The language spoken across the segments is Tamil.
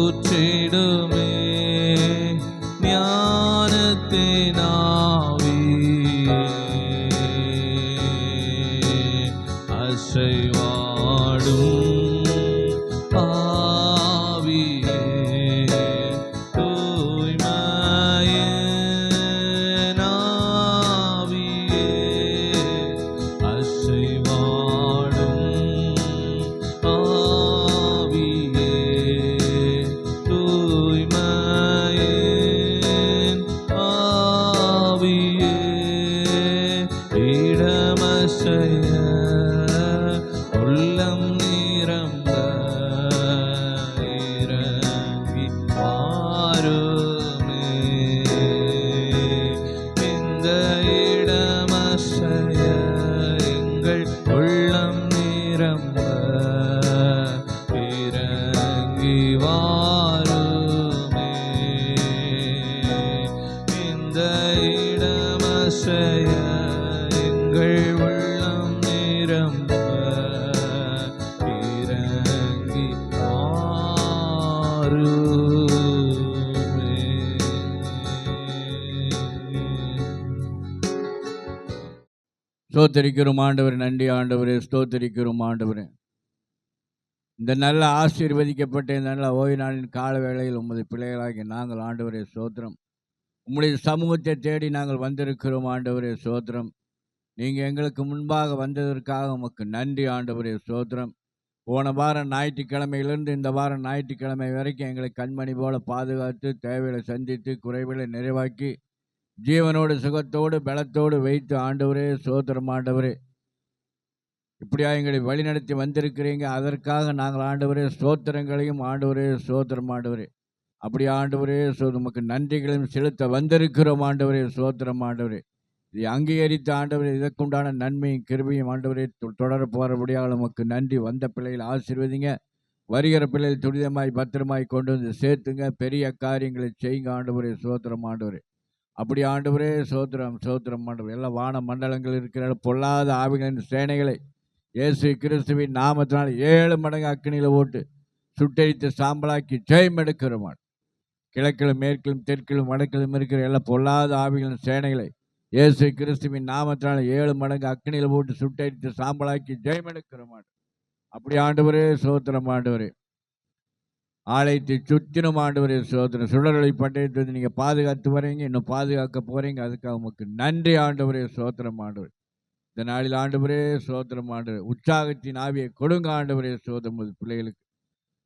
ஊற்றிடுமே ஞானத்தின் ஆவியே அசைவாடும் ஆவியே தூய்மையின் ஆவியே அசைவாடும் ஆவியே தூய்மையின் ஆவியே இடமசைய உள்ளம் நிரம்ப இறங்கி வாருமே இந்த இடமசைய எங்கள் உள்ளம் நிரம்ப இறங்கி வாருமே இந்த இடமசைய எங்கள் உள்ளம் நிரம்ப இறங்கி வாருமே. ஸ்தோத்திரிக்கிறோம் ஆண்டவரே, நன்றி ஆண்டவரே, ஸ்தோத்திரிக்கிறோம் ஆண்டவரே. இந்த நல்ல ஆசீர்வதிக்கப்பட்ட இந்த நல்ல ஓய்வு நாளின் கால வேளையில் உமது பிள்ளைகளாகி நாங்கள் ஆண்டவரே ஸ்தோத்திரம், உம்முடைய சமூகத்தை தேடி நாங்கள் வந்திருக்கிறோம் ஆண்டவரே ஸ்தோத்திரம். நீங்கள் எங்களுக்கு முன்பாக வந்ததற்காக உமக்கு நன்றி ஆண்டவரே ஸ்தோத்திரம். போன வாரம் ஞாயிற்றுக்கிழமையிலிருந்து இந்த வாரம் ஞாயிற்றுக்கிழமை வரைக்கும் எங்களை கண்மணி போல பாதுகாத்து தேவைகளை சந்தித்து குறைகளை நிறைவாக்கி ஜீவனோடு சுகத்தோடு பலத்தோடு வைத்து ஆண்டவரே ஸ்தோத்திரம் ஆண்டவரே. இப்படியா எங்களை வழிநடத்தி வந்திருக்கிறீங்க, அதற்காக நாங்கள் ஆண்டவரே ஸ்தோத்திரங்களையும் ஆண்டவரே ஸ்தோத்திரம் ஆண்டவரே. அப்படி ஆண்டவரே உமக்கு நன்றிகளையும் செலுத்த வந்திருக்கிறோம் ஆண்டவரே ஸ்தோத்திரம் ஆண்டவரே. இதை அங்கீகரித்த ஆண்டவரே, இதற்குண்டான நன்மையும் கிருபையும் ஆண்டவரே தொடர போகிறபடியாக உமக்கு நன்றி. வந்த பிள்ளைகளை ஆசீர்வதிங்க, வருகிற பிள்ளைகள் துரிதமாய் பத்திரமாய் கொண்டு வந்து சேர்த்துங்க, பெரிய காரியங்களை செய்யுங்க ஆண்டவரே ஸ்தோத்திரம் ஆண்டவரே. அப்படி ஆண்டவரே ஸ்தோத்திரம் ஸ்தோத்திரம் ஆண்டவரே. எல்லா வான மண்டலங்கள் இருக்கிற பொல்லாத ஆவிகளின் சேனைகளை இயேசு கிறிஸ்துவின் நாமத்தினால் 7 மடங்கு அக்கினியில் ஓட்டு சுட்டரித்து சாம்பலாக்கி ஜெயம் எடுக்கிறோம். கிழக்கிலும் மேற்கிலும் தெற்கிலும் வடக்கிலும் இருக்கிற எல்லா பொல்லாத ஆவிகளின் சேனைகளை இயேசு கிறிஸ்துவின் நாமத்தினால் 7 மடங்கு அக்கினியில் போட்டு சுட்டரித்து சாம்பலாக்கி ஜெயம் எடுக்கிறோம். அப்படி ஆண்டவரே ஸ்தோத்திரம் ஆண்டவரே. ஆலயத்தை சுற்றினும் ஆண்டவரே ஸ்தோத்திரம். சுடரொளி பட்டயத்தை வந்து நீங்கள் பாதுகாத்து வரீங்க, இன்னும் பாதுகாக்க போகிறீங்க. அதுக்காக உமக்கு நன்றி ஆண்டவரே ஸ்தோத்திரம் ஆண்டவரே. இந்த நாளில் ஆண்டவரே ஸ்தோத்திரம் ஆண்டவரே. உற்சாகத்தின் ஆவியை கொடுங்க ஆண்டவரே ஸ்தோத்திரம். பிள்ளைகளுக்கு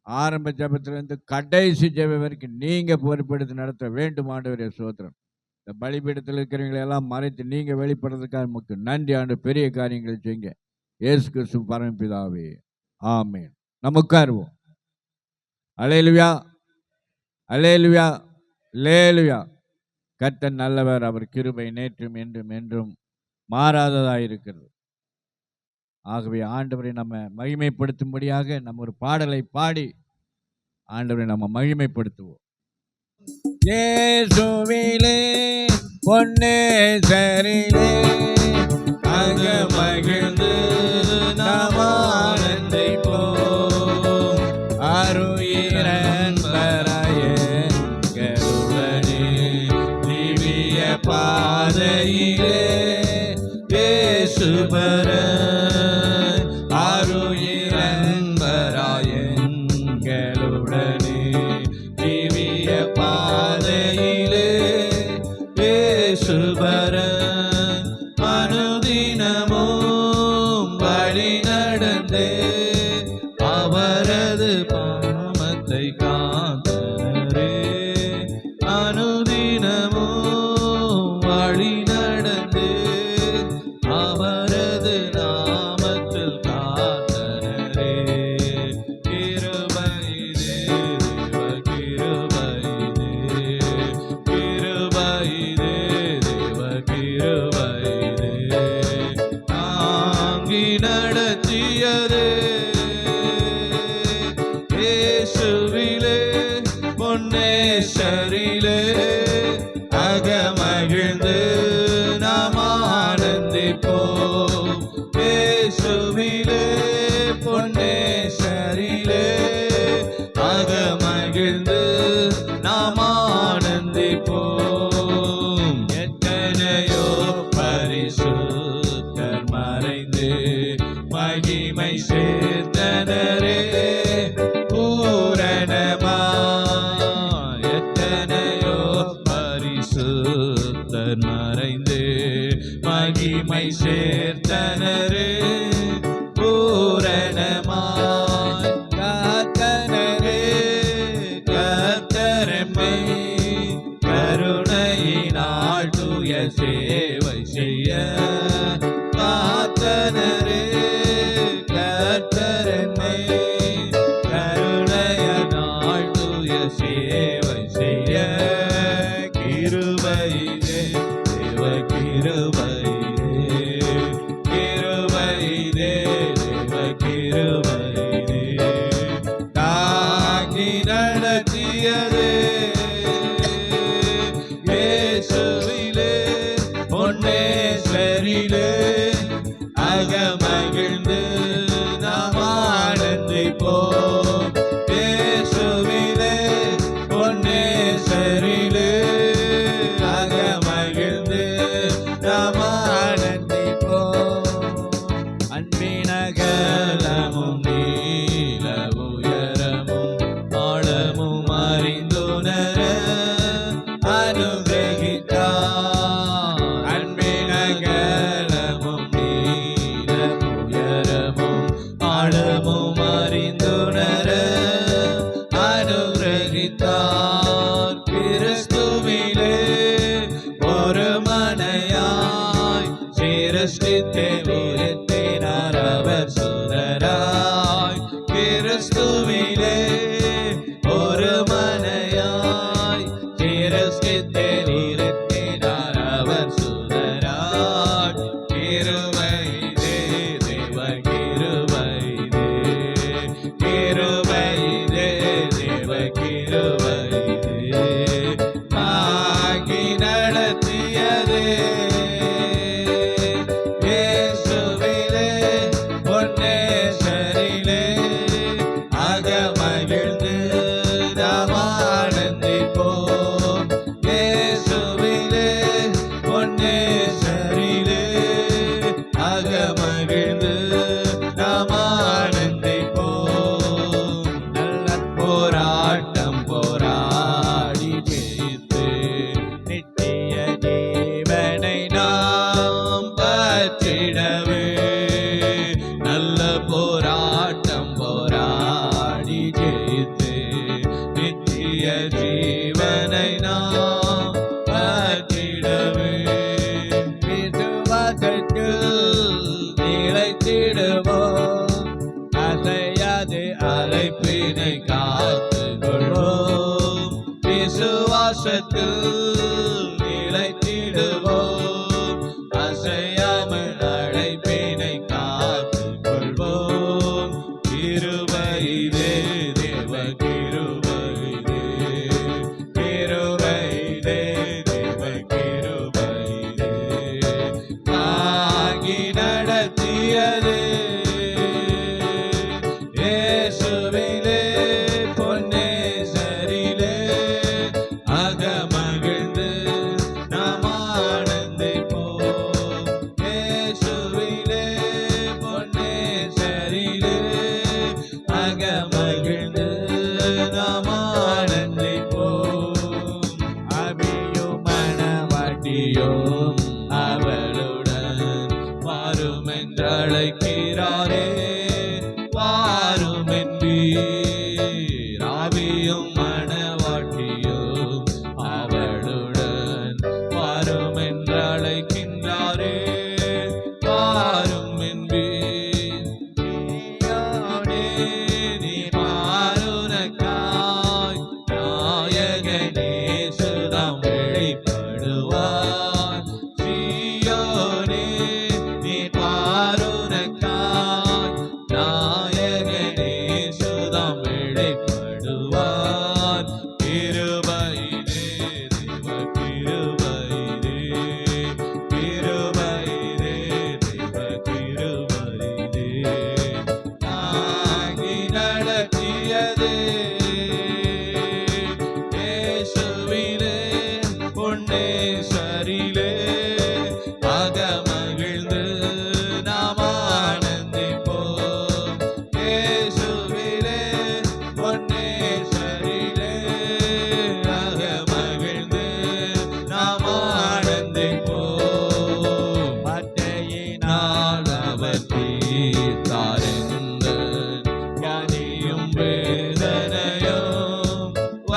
ஆரம்ப ஜபத்திலிருந்து கடைசி ஜபம் வரைக்கும் நீங்கள் பொறுப்பெடுத்து நடத்த வேண்டும் ஆண்டவரே ஸ்தோத்திரம். இந்த பலிபீடத்தில் இருக்கிறவங்களெல்லாம் மறைத்து நீங்கள் வெளிப்படுறதுக்காக நமக்கு நன்றி ஆண்டு. பெரிய காரியங்களை செய்யுங்க இயேசு கிறிஸ்து பரமபிதாவே, ஆமென். நமக்கு அறிவோம். அல்லேலூயா அல்லேலூயா அல்லேலூயா. கர்த்தர் நல்லவர், அவர் கிருபை நேற்றும் என்றும் என்றும் மாறாததாயிருக்கிறது. ஆகவே ஆண்டவரை நம்ம மகிமைப்படுத்தும்படியாக நம்ம ஒரு பாடலை பாடி ஆண்டவரை நம்ம மகிமைப்படுத்துவோம். இயேசுவிலே பொன்னேசரிலே அங்க மகிழ்ந்து நாம் ஆனந்திப்போம். அருயிரன்பராயங்களுடனே திவ்ய பாதையிலே இயேசுபரன் அருயிரன்பராயங்களுடனே திவ்ய பாதையிலே இயேசுபரன் அனுதினமும் வழி நடந்தே அவரது பாமத்தை காத்தனரே. அனுதினமும் வழி நடந்தே அவரது நாமத்தில் காத்தனரே. கிருபையிலே தேவ கிருபையிலே, கிருபையிலே தேவ கிருபையிலே தாங்கி நடத்தியதே. இயேசுவிலே பொன்னேசரிலே அகமகிழ்ந்து நாம் ஆனந்திப்போம். இயேசுவிலே பொன்னேசரிலே அகமகிழ்ந்து நாம் ஆனந்திப்போம். எத்தனையோ பரிசுத்தர் மறைந்து மகிமை சேர்த்தனரே பூரணமாய். எத்தனையோ பரிசுத்தர் மறைந்து மகிமை சேர்த்தனரே பூரணமாய். காத்தனரே கர்த்தரெம்மை கருணையினால் தூய சேவை செய்ய. காத்தனரே கர்த்தரெம்மை கருணையினால் தூய சேவை செய்ய. கிருபையிலே தேவ கிருபையிலே, கிருபையிலே தேவ கிருபையிலே தாங்கி நடத்தியதே. இயேசுவிலே பொன்னேஸ்வரிலே அகமகிழ்ந்து நாம் ஆனந்திப்போம். இயேசுவிலே பொன்னேஸ்வரிலே அகமகிழ்ந்து நாம் ஆனந்திப்போம். அன்பினகலமும் நீல உயரமும் ஆழமும் அறிந்துணர அனுகிரகித்தார். அன்பினகலமும் நீல உயரமும் ஆழமும் அறிந்துணர அனுகிரகித்தார். கிறிஸ்துவிலே ஒரு மனையாய் சிருஷ்டித்தே நிறுத்தினார் அவர் சுதராய். கிறிஸ்துவிலே ஒரு மனையாய் சிருஷ்டித்தே நிறுத்தினார் அவர் சுதராய். கிருபையிலே தேவ கிருபையிலே, கிருபையிலே தேவ கிருபையிலே தாங்கி நடத்தியதே. இயேசுவிலே பொன்னேஸ்வரிலே அகமகிழ்ந்து நாம் ஆனந்திப்போம். இயேசுவிலே பொன்னேஸ்வரிலே அகமகிழ்ந்து நாம் ஆனந்திப்போம். நல்ல போராட்டம் போராடி ஜெயித்து நித்திய ஜீவனை நாம் பற்றிடவே. நல்ல போராட்டம் போராடி ஜெயித்து நித்திய ஜீவனை நாம் பற்றிடவே. விசுவாசத்தில் நிலைத்திடுவோம், அசையாது அழைப்பினை காத்துக் கொள்வோம். விசுவாசத்தில் நிலைத்திடுவோம், அசையாமல் அழைப்பினை காத்துக் கொள்வோம். கிருபையிலே தேவ கிருபையிலே, கிருபையிலே தேவ கிருபையிலே தாங்கி நடத்தியதே. இயேசுவிலே பொன்னேஸ்வரிலே அகமகிழ்ந்து நாம் ஆனந்திப்போம். இயேசுவிலே பொன்னேஸ்வரிலே அகமகிழ்ந்து நாம் ஆனந்திப்போம். அபியும் மணவாட்டியும் அவளுடன் வாரும் என்றழைக்கிறாரே வாரும் என்பீர். ஆவியும் மணவாட்டியும் அவளுடன் வாரும் என்றழைக்கின்றாரே வாரும் என்பீர். நீயோடே நீ மாறுனக்காய் நாயகனே சுதம் வெளிப்படுவார். சீயோனே நீ மாறுனக்காய் நாயகனே சுதம் வெளிப்படுவார்.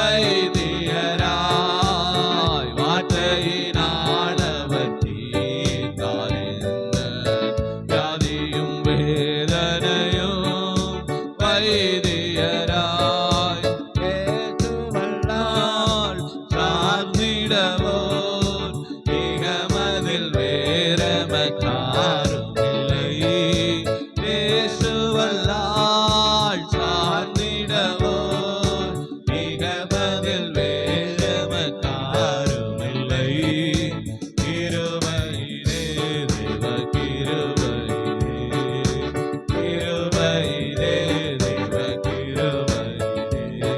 வைத்தியராய் வார்த்தையினால் அவர் தீர்த்தார் எந்த வியாதியும் வேதனையும் வைத்தியராய் இயேசுவல்லால் சார்ந்திடவோர் இகமதில் வேறெமக்காரும் இல்லை. இயேசுவல்லால் சார்ந்திடவோர் இகமதில் வேறெமக்காரும் இல்லை. கிருபையிலே தேவ கிருபையிலே, கிருபையிலே தேவ கிருபையிலே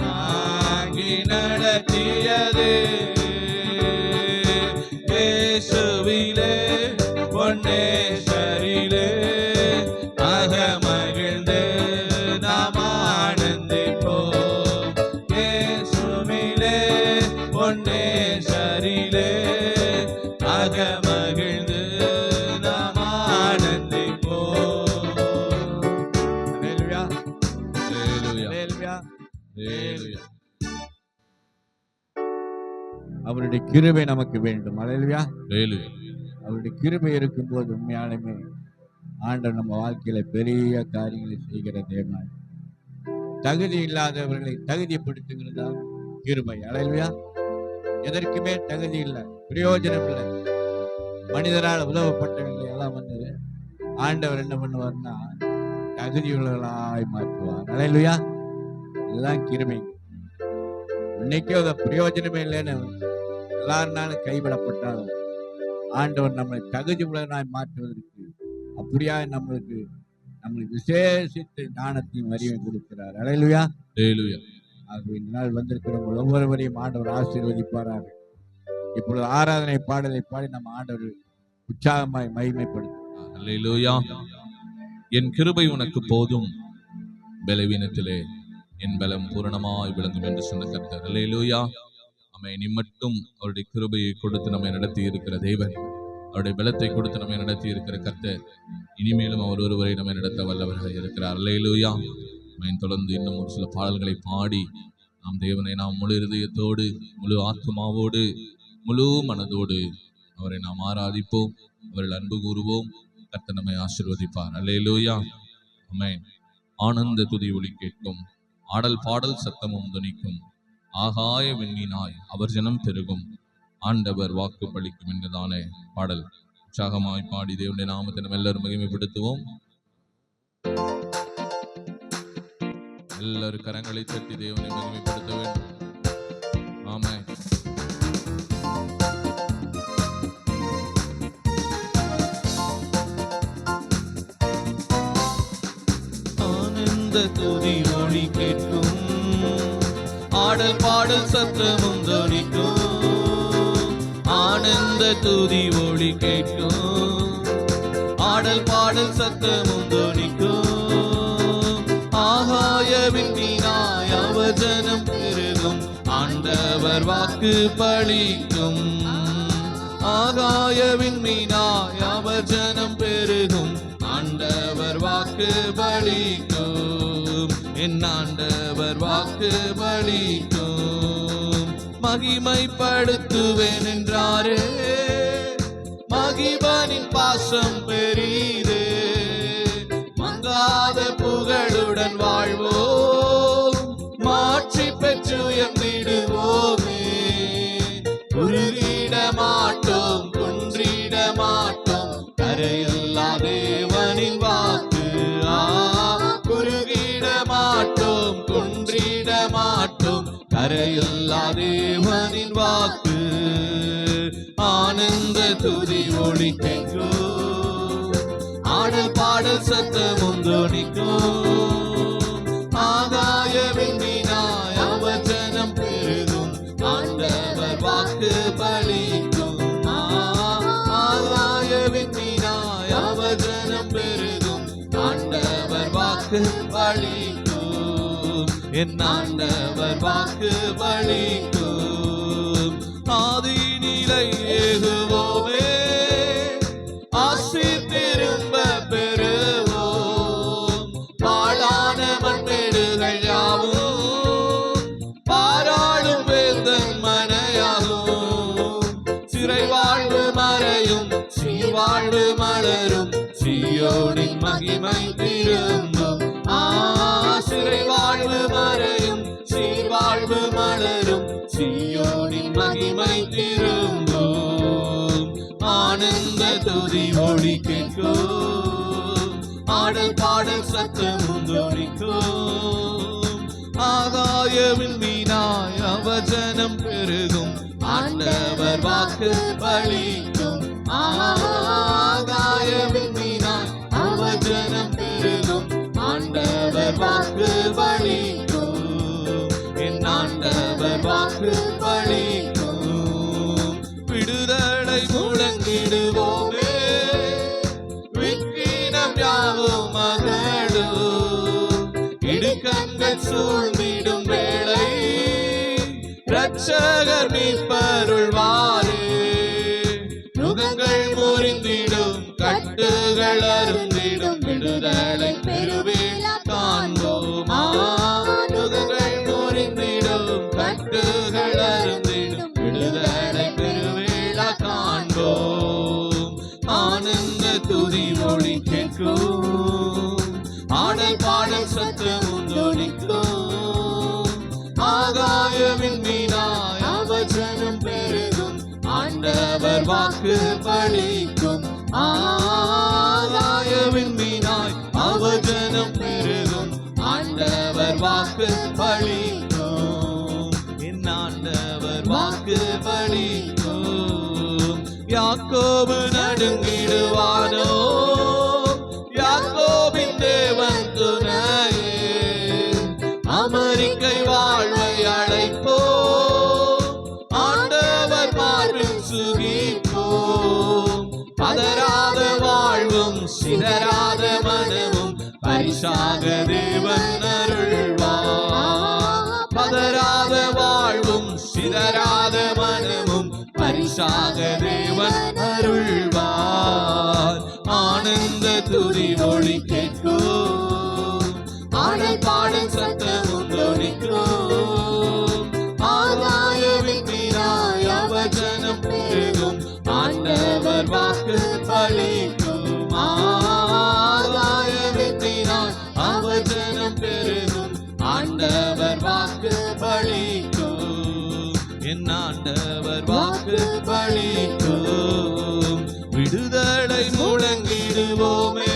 தாங்கி நடத்தியதே. இயேசுவிலே பொன்னேசரிலே அகமகிழ்ந்து நாம் ஆனந்திப்போம். இயேசுவிலே பொன்னேசரிலே அகமகிழ்ந்து நாம் ஆனந்திப்போம். அல்லேலூயா, அல்லேலூயா, அல்லேலூயா. அல்லேலூயா. அவருடைய கிருபை நமக்கு வேண்டும். அல்லேலூயா. அல்லேலூயா. அவருடைய கிருபை இருக்கும்போது உண்மையாலுமே ஆண்டவர் நம்ம வாழ்க்கையில பெரிய காரியங்களை செய்கிற தேவனாய், தகுதி இல்லாதவர்களை தகுதிப்படுத்துகிறதா கிருபை. அல்லேலூயா. எதற்குமே தகுதி இல்லை, பிரயோஜனம் இல்லை, மனிதரால் உதவப்பட்டவங்களை எல்லாம் வந்து ஆண்டவர் என்ன பண்ணுவார்னா தகுதியுள்ளவர்களாய் மாற்றுவார். அல்லேலூயா. இதுதான் கிருபை. இன்னைக்கே அது பிரயோஜனமே இல்லைன்னு எல்லாருனாலும் கைவிடப்பட்டாலும் ஆண்டவர் நம்மளை தகுதி உள்ளவனாய் மாற்றுவதற்கு அப்படியா நம்மளுக்கு விசேஷித்த ஞானத்தையும் அறிவையும் கொடுக்கிறார். அல்லேலூயா. அல்லேலூயா. ஆகவே இந்த நாள் வந்திருக்கிறவங்க ஒவ்வொருவரையும் ஆண்டவர் ஆசீர்வதிப்பாராக. இப்பொழுது ஆராதனை பாடலை பாடி நம்ம ஆண்டவர் உற்சாகமாய் மகிமைப்படுத்தும். அல்லேலூயா. என் கிருபை உனக்கு போதும், பலவீனத்திலே என் பலம் பூரணமாய் விளங்கும் என்று சொன்ன கர்த்தர். அல்லேலூயா. ஆமென். இம்மட்டும் அவருடைய கிருபையை கொடுத்து நம்மை நடத்தி இருக்கிற தேவன், அவருடைய பலத்தை கொடுத்து நம்மை நடத்தி இருக்கிற கர்த்தர், இனிமேலும் அவர் ஒருவரை நம்மை நடத்த வல்லவராக இருக்கிறார். அல்லேலூயா. ஆமென். தொடர்ந்து இன்னும் ஒரு சில பாடல்களை பாடி நாம் தேவனை நாம் முழு இருதயத்தோடு, முழு ஆத்மாவோடு, முழு மனதோடு அவரை நாம் ஆராதிப்போம், அவர்கள் அன்பு கூறுவோம். கர்த்தர் நம்மை ஆசீர்வதிப்பார். அல்லேலூயா. ஆமென். ஆனந்த துதி ஒலி கேட்கும், ஆடல் பாடல் சத்தமும் துணிக்கும், ஆகாய விண்மீனாய் அவர் ஜனம் பெருகும், ஆண்டவர் வாக்கு பலிக்கும் என்றுதானே பாடல் உற்சாகமாய் பாடி தேவனுடைய நாமத்தை நம்ம எல்லாரும் மகிமைப்படுத்துவோம். எல்லாரும் கரங்களை தட்டி தேவனை மகிமைப்படுத்த வேண்டும். ஆமென். ஆனந்த துதி ஒலி கேட்கும், ஆடல் பாடல் சத்தமும் துணிக்கும், ஆனந்த துதி ஒலி கேட்கும், ஆடல் பாடல் சத்தமும் துணிக்கும், ஆகாய விண்மீனாய் அவர் ஜனம் பெருகும், ஆண்டவர் வாக்கு பலிக்கும், ஆகாய விண்மீனாய் அவர் ஜனம் பெருகும், ஆண்டவர் வாக்கு பலிக்கும், என் ஆண்டவர் வாக்கு பலிக்கும். மகிமைப்படுத்துவேன் என்றாரே, மகிபனின் பாசம் பெரிது, மங்காத புகழுடன் வாழ்வோம், மாற்றி பெற்று உயர்ந்திடுவோமே, குறுகிட மாட்டோம், குன்றிட மாட்டோம், கரையில்லா தேவனின் வாக்கு. குறுகிட மாட்டோம், குன்றிட மாட்டோம், கரையில்லா தேவனின் வாக்கு. ஆனந்த துதி ஒலி கேட்கும், ஆடல் பாடல் சத்தமும் துணிக்கும், ஆகாய விண்மீனாய் அவர் ஜனம் பெருகும், ஆண்டவர் வாக்கு பலிக்கும், ஆகாய விண்மீனாய் அவர் ஜனம் பெருகும், ஆண்டவர் வாக்கு பலிக்கும், என் ஆண்டவர் வாக்கு பலிக்கும். ஆதி நிலை ஏகுவோமே, ஆசி திரும்ப பெறுவோம், பாழான மண்மேடுகள் யாவும் மகிமை திரும்பும். சிறை வாழ்வு மறையும், சீர்வாழ்வு மலரும், சீயோனின் மகிமை திரும்பும். ஆனந்த துதி ஒளி கேட்கும், ஆடல் பாடல் சத்தமும் தொனிக்கும். ஆகாயவில் மீனாய் அவஜனம் பெருகும், ஆண்டவர் வாக்கு பலிக்கும். ஆகாயவில் மீனாய் அவஜனம் பெருகும், ஆண்டவர் வாக்கு பலிக்கும். என் ஆண்டவர் வாக்கு பலிக்கும். விடுதலை முழங்கிடுவோமே, விக்கினம் யாவும் அகலும். இடுக்கண்கள் சூழ்ந்திடும் வேளை, இரட்சகர் மீட்பருள்வாரே. நுகங்கள் முறிந்திடும், கட்டுகள் அருந்திடும், விடுதலை பெருவேளை காண்போமா. நுகங்கள் முறிந்திடும், கட்டுகள் அருந்திடும், விடுதலை பெருவேளை காண்போம். ஆனந்த துதி ஒளி கேட்கும், ஆடல் பாடல் சத்தமும் தொனிக்கும். ஆகாயவின் மீனாய் அவஜனம் பெருகும், ஆண்டவர் வாக்கு பலிக்கும். ஆகாயவின் மீனாய் அவஜனம் பெருகும், ஆண்டவர் வாக்கு பலிக்கும். என் ஆண்டவர் வாக்கு பலிக்கும். யாக்கோபு நடுங்கிடுவானோ, யாக்கோபின் தேவன் துணையே. அமெரிக்கை வாழ்வை அழைப்போ, ஆண்டவர் மார்பில் சுகிப்போம். பதறாத வாழ்வும் சிதறாத மனமும் பரிசாக தேவன் அருள்வார். பதறாத வாழ்வும் சிதறாத மனமும் பரிசாக தேவன் அருள்வார். ஆனந்த துதி ஒளி கேட்கும், ஆடல் பாடல் சத்தமும் தொனிக்கும். ஆகாயவின் மீனாய் அவஜனம் பெருகும், ஆண்டவர் வாக்கு பலிக்கும். ஆகாயவின் மீனாய் அவஜனம் பெருகும், ஆண்டவர் வாக்கு பலிக்கும். என் ஆண்டவர் வாக்கு பலிக்கும். விடுதலை முழங்கிடுவோமே,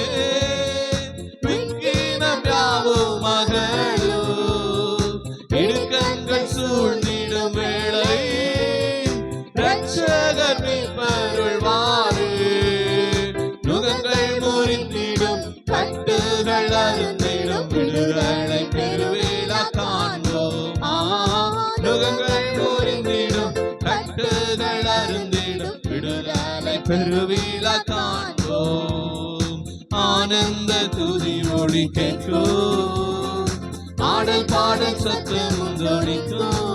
விக்கினம் யாவும் அகலும். இடுக்கண்கள் சூழ்ந்திடும் வேளை, இரட்சகர் மீட்பருள்வாரே. நுகங்கள் முறிந்திடும், கட்டுகள் அருந்திடும், விடுதலை பெருவேளை காண்போம். நுகங்கள் முறிந்திடும், கட்டுகள் அருந்திடும், விடுதலை பெருவேளை காண்போம். ஆனந்த துதி ஒளி கேட்கும், ஆடல் பாடல் சத்தமும் தொனிக்கும்.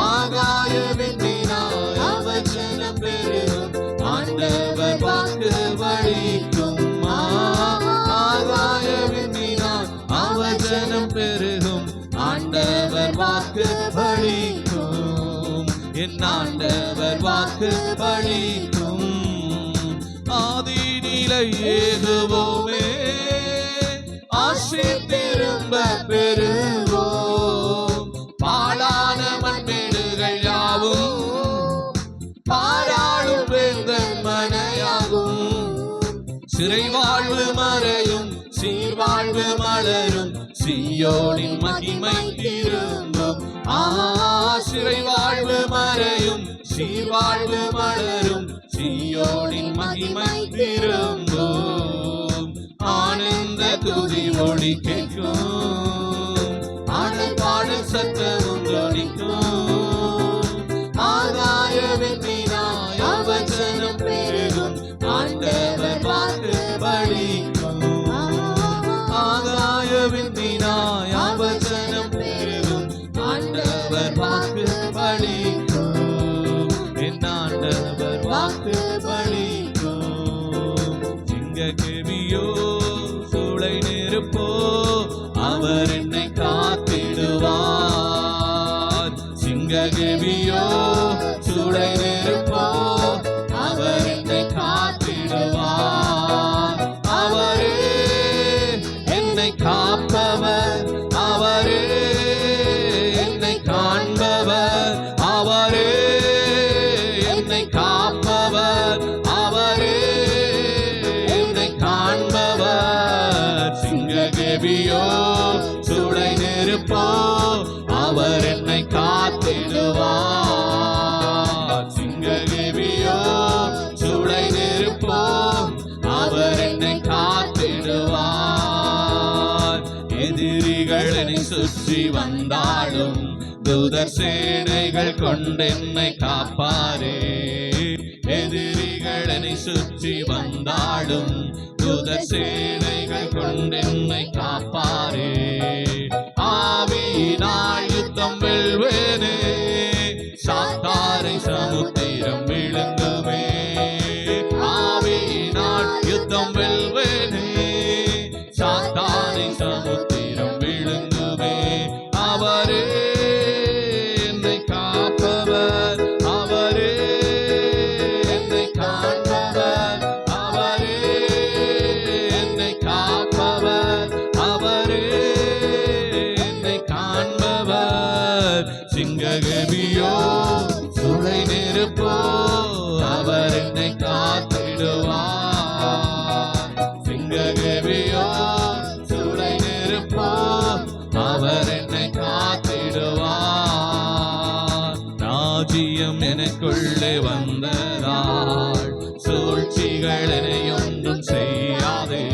ஆகாயவின் மீனாய் அவஜனம் பெருகும், ஆண்டவர் வாக்கு பலிக்கும். ஆகாயவின் மீனாய் அவஜனம் பெருகும், ஆண்டவர் வாக்கு பலிக்கும். என் ஆண்டவர் வாக்கு பலிக்கும். ஆதி நிலை ஏகுவோமே, ஆசி திரும்ப பெறுவோம். பாழான மண்மேடுகள் யாவும் பாராளும் வேந்தன் மனையாகும். சிறை வாழ்வு மறையும், சீர்வாழ்வு மலரும், சீயோனின் மகிமை திரும்பும். சிறை வாழ்வு மறையும், சீர்வாழ்வு மலரும், சீயோனின் மகிமை திரும்பும். ஆனந்த துதி ஒளி கேட்கும், ஆடல் பாடல் சத்தமும் தொனிக்கும். ஆகாயவின் மீனாய் அவஜனம் பெருகும், ஆண்டவர் வாக்கு பலிக்கும். ஆகாயவின் மீனாய் அவஜனம் பெருகும், ஆண்டவர் வாக்கு பலிக்கும். என் ஆண்டவர் வாக்கு பலிக்கும். சிங்க கேவியோ சூளை நெருப்போ, அவர் என்னை காத்திடுவார். சிங்க கேவியோ சூளை நெருப்போ, அவர் என்னை காத்திடுவார். அவரே என்னை காண்பவர் அவரே, என்னை காப்பவர் அவரே, என்னை காண்பவர். சிங்ககேபியோ சுடை நெருப்போ அவர் என்னை காத்திடுவார். சிங்ககேபியோ சுடை நெருப்போ அவர் என்னை காத்திடுவார். எதிரிகள் என்னை சுற்றி வந்தாலும் தூதர் சேனைகள் கொண்டென்னை காப்பாரே. எதிரிகள் என்னை சுற்றி வந்தாலும் தூதர் சேனைகள் கொண்டென்னை காப்பாரே. ஆவியினால் யுத்தம் வெல்வேனே, சாத்தாரை சமுத்திரம் விழுங்குமே. ஆவியினால் யுத்தம் வெல்வேனே, சாத்தானை சமுத்திரம் விழுங்குமே. அவரே என்னை காப்பவர் அவரே, என்னை காண்பவர் அவரே, என்னை காப்பவர் அவரே, என்னை காண்பவர். சிங்ககேபியோ சுடை நெருப்போ அவர் என்னை காத்திடுவார். சிங்ககேபியோ சுடை நெருப்போ அவர் என்னை காத்திடுவார். ராஜ்யம் எனக்குள்ளே வந்ததால் சூழ்ச்சிகள் என்னை ஒன்றும் செய்யாதே.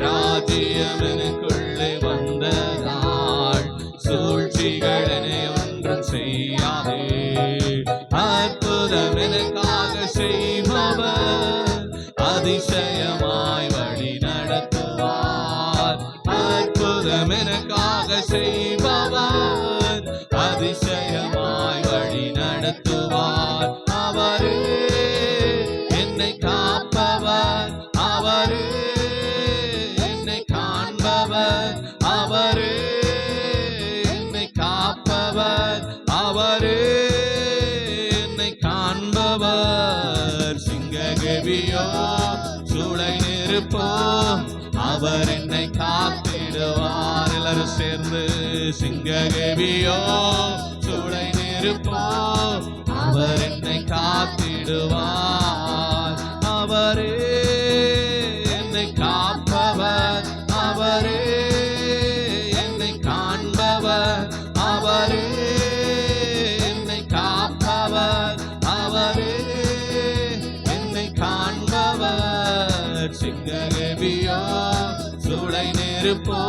ராஜ்யம் எனக்குள்ளே வந்ததால் சூழ்ச்சிகள் என்னை ஒன்றும் செய்யாதே. அற்புதம் எனக்காக செய்பவர் அதிசயமாய் வழி நடத்துவார். அற்புதம் எனக்காக செய்பவர் அதிசயமாய் வழி நடத்துவார். அவரே என்னை காப்பவர் அவரே, என்னை காண்பவர் அவரே, என்னை காப்பவர் அவரே, என்னை காண்பவர். சிங்ககேபியோ சுடை நெருப்போ அவர் என்னை காத்திடுவார். எல்லாரும் சேர்ந்து சிங்ககேபியோ சுடை நெருப்போ அவர் என்னை காத்திடுவார். அவரே என்னை காப்பவர் அவரே, என்னை காண்பவர் அவரே, என்னை காப்பவர் அவரே, என்னை காண்பவர். சிங்ககேபியோ சுடை நெருப்போ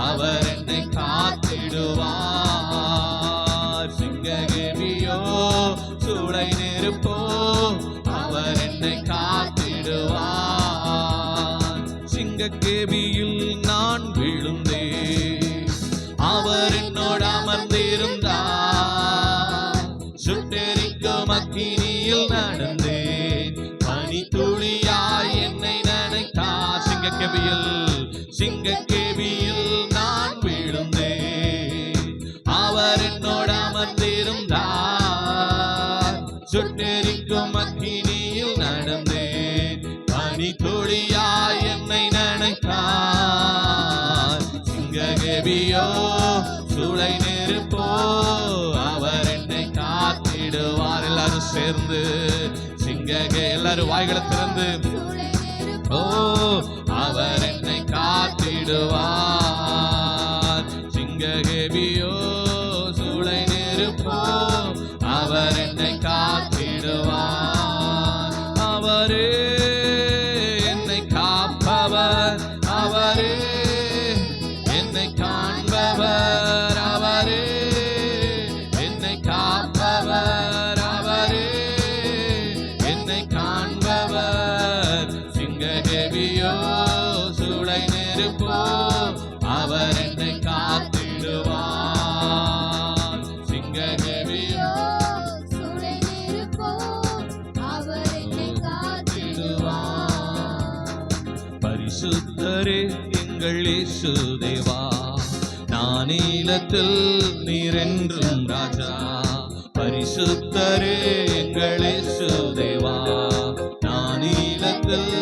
அவர் என்னை காத்திடுவார். சிங்ககேபியோ சுடை நெருப்போ அவர் என்னை காத்திடுவார். சிங்ககேபியில் நான் விழுந்தேன், அவர் என்னோடு அமர்ந்திருந்தார். சுட்டெரிக்கும் அக்கினியில் நடந்தேன், பனி துளியாய் என்னை நினைத்தார். சிங்ககேபியில் நான் விழுந்தேன், அவர் என்னோடு அமர்ந்திருந்தார். சுட்டெரிக்கும் அக்கினியில் நடந்தேன், பனி துளியாய் என்னை நினைத்தார். சிங்ககேபியோ சுடை நெருப்போ அவர் என்னை காத்திடுவார். எல்லாரும் சேர்ந்து எல்லாரும் வாய்களை திறந்து ஓ அவர் என்னை காத்திடுவார். சிங்ககேபியோ சுடை நெருப்போ அவர் என்னை காத்திடுவார். அவரே என்னை காப்பவர் அவரே, என்னை காண்பவர் அவரே, என்னை காப்பவர் அவரே, என்னை காண்பவர். சிங்ககேபியோ சுடை நெருப்போ அவர் என்னை காத்திடுவார். சிங்ககேபியோ சுடை நெருப்போ அவர் என்னை காத்திடுவார். பரிசுத்தரே எங்கள் இயேசு தேவா, நானிலத்தில் நீரென்றும் ராஜா. பரிசுத்தரே எங்கள் இயேசு தேவா, நானிலத்தில்